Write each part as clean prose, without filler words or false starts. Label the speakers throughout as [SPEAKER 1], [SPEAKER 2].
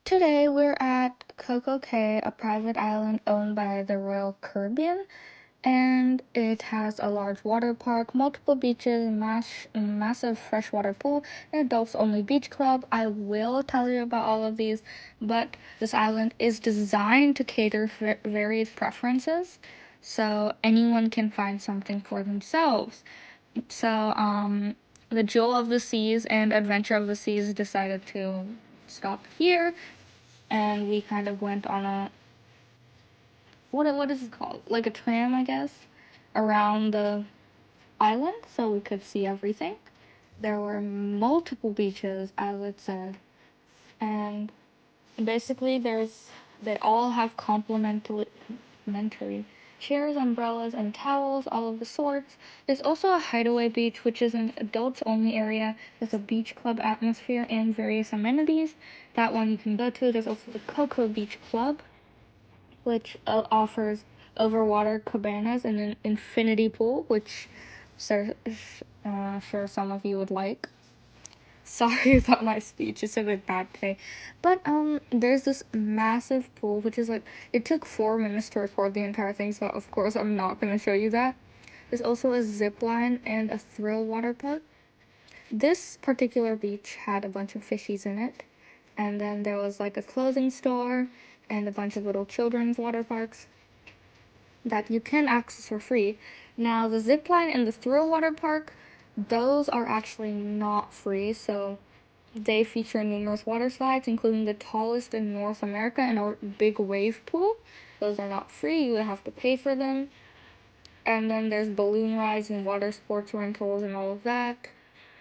[SPEAKER 1] Today we're at CocoCay, a private island owned by the Royal Caribbean, and it has a large water park, multiple beaches, massive freshwater pool, and adults-only beach club. I will tell you about all of these, but this island is designed to cater for various preferences, so anyone can find something for themselves. So, the Jewel of the Seas and Adventure of the Seas decided to stop here, and we kind of went on a what is it called? Like a tram, I guess, around the island so we could see everything. There were multiple beaches, as it said, and basically they all have complimentary chairs, umbrellas, and towels, all of the sorts. There's also a hideaway beach, which is an adults only area. There's a beach club atmosphere and various amenities. That one you can go to. There's also the Coco Beach Club, which offers overwater cabanas and an infinity pool, which sure some of you would like. Sorry about my speech, it's a bit bad today. But there's this massive pool, which is like, it took 4 minutes to record the entire thing, so of course I'm not going to show you that. There's also a zip line and a thrill water park. This particular beach had a bunch of fishies in it, and then there was like a clothing store and a bunch of little children's water parks that you can access for free. Now, the zip line and the thrill water park, those are actually not free, so they feature numerous water slides, including the tallest in North America and a big wave pool. Those are not free, you have to pay for them. And then there's balloon rides and water sports rentals and all of that.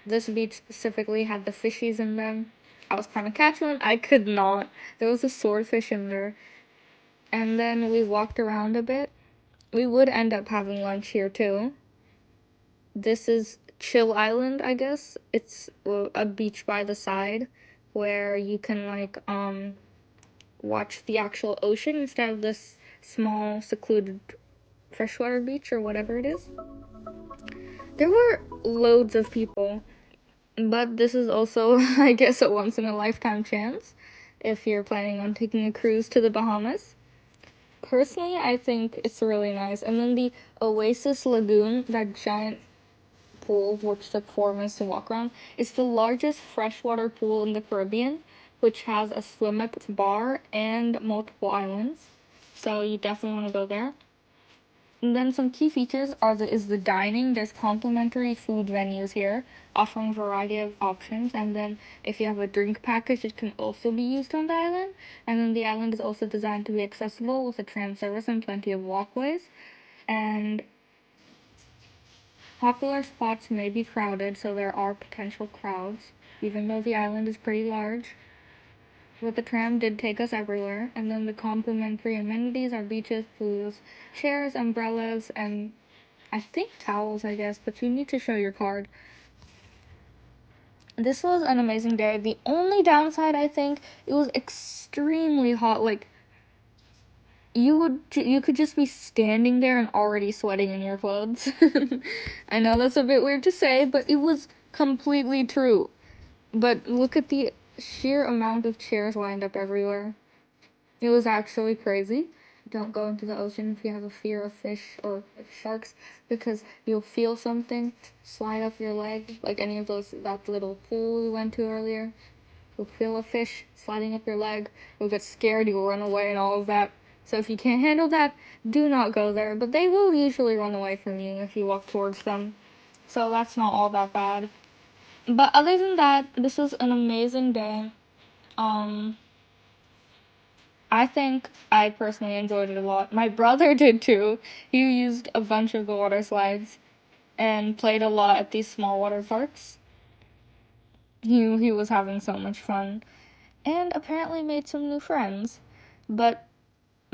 [SPEAKER 1] This beach specifically had the fishies in them. I was trying to catch one, I could not. There was a swordfish in there. And then we walked around a bit. We would end up having lunch here too. This is Chill Island, I guess. It's a beach by the side where you can watch the actual ocean instead of this small secluded freshwater beach or whatever it is. There were loads of people, but this is also I guess a once in a lifetime chance if you're planning on taking a cruise to the Bahamas. Personally, I think it's really nice. And then the Oasis Lagoon, that giant pool, which took 4 minutes to walk around, is the largest freshwater pool in the Caribbean, which has a swim up bar and multiple islands. So you definitely want to go there. And then some key features is the dining. There's complimentary food venues here, offering a variety of options. And then if you have a drink package, it can also be used on the island. And then the island is also designed to be accessible with a tram service and plenty of walkways. And popular spots may be crowded, so there are potential crowds, even though the island is pretty large. But the tram did take us everywhere, and then the complimentary amenities are beaches, pools, chairs, umbrellas, and I think towels, I guess, but you need to show your card. This was an amazing day. The only downside, I think, it was extremely hot. Like, you could just be standing there and already sweating in your clothes. I know that's a bit weird to say, but it was completely true. But look at the sheer amount of chairs lined up everywhere. It was actually crazy. Don't go into the ocean if you have a fear of fish or sharks, because you'll feel something slide up your leg, like any of that little pool we went to earlier. You'll feel a fish sliding up your leg. You'll get scared. You'll run away and all of that. So if you can't handle that, do not go there. But they will usually run away from you if you walk towards them. So that's not all that bad. But other than that, this was an amazing day. Um, I think I personally enjoyed it a lot. My brother did too. He used a bunch of the water slides and played a lot at these small water parks. He was having so much fun and apparently made some new friends. But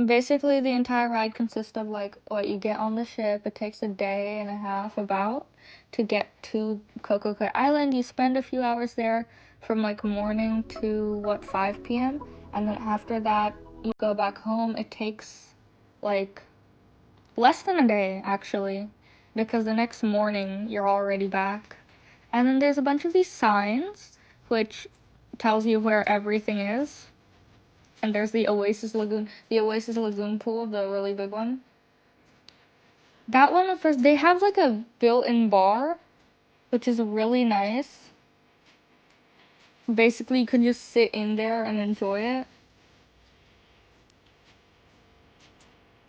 [SPEAKER 1] basically the entire ride consists of like what you get on the ship. It takes a day and a half about to get to CocoCay Island. You spend a few hours there from like morning to 5 p.m. and then after that you go back home. It takes like less than a day actually, because the next morning you're already back. And then there's a bunch of these signs which tells you where everything is. And there's the Oasis Lagoon. The Oasis Lagoon pool, the really big one. That one, at first, they have like a built-in bar, which is really nice. Basically, you can just sit in there and enjoy it.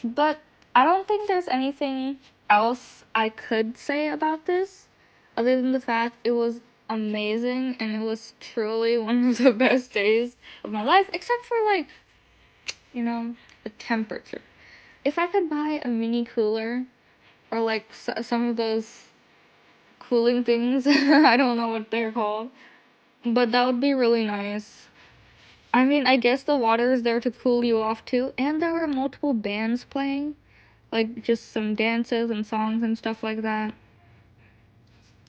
[SPEAKER 1] But I don't think there's anything else I could say about this, other than the fact it was amazing and it was truly one of the best days of my life, except for, like, you know, the temperature. If I could buy a mini cooler, or like some of those cooling things, I don't know what they're called, but that would be really nice. I mean, I guess the water is there to cool you off too, and there were multiple bands playing, like just some dances and songs and stuff like that.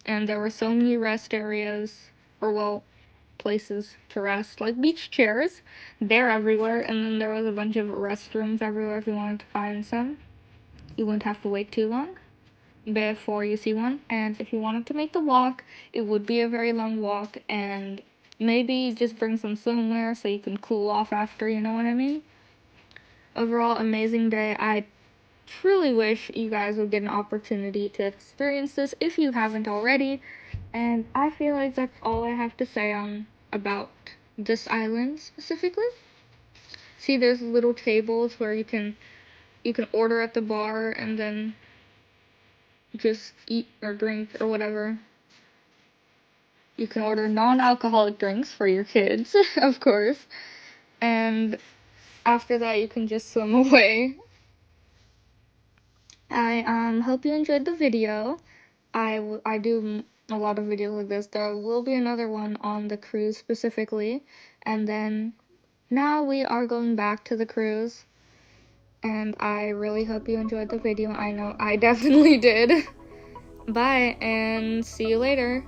[SPEAKER 1] And there were so many rest areas, or well, places to rest, like beach chairs. They're everywhere, and then there was a bunch of restrooms everywhere if you wanted to find some. You wouldn't have to wait too long before you see one. And if you wanted to make the walk, it would be a very long walk, and maybe just bring some swimwear so you can cool off after, you know what I mean? Overall, amazing day. I truly wish you guys would get an opportunity to experience this if you haven't already. And I feel like that's all I have to say on about this island specifically. See, there's little tables where you can order at the bar and then just eat or drink or whatever. You can order non-alcoholic drinks for your kids, of course. And after that, you can just swim away. I hope you enjoyed the video. I do a lot of videos like this. There will be another one on the cruise specifically. And then now we are going back to the cruise. And I really hope you enjoyed the video. I know I definitely did. Bye, and see you later.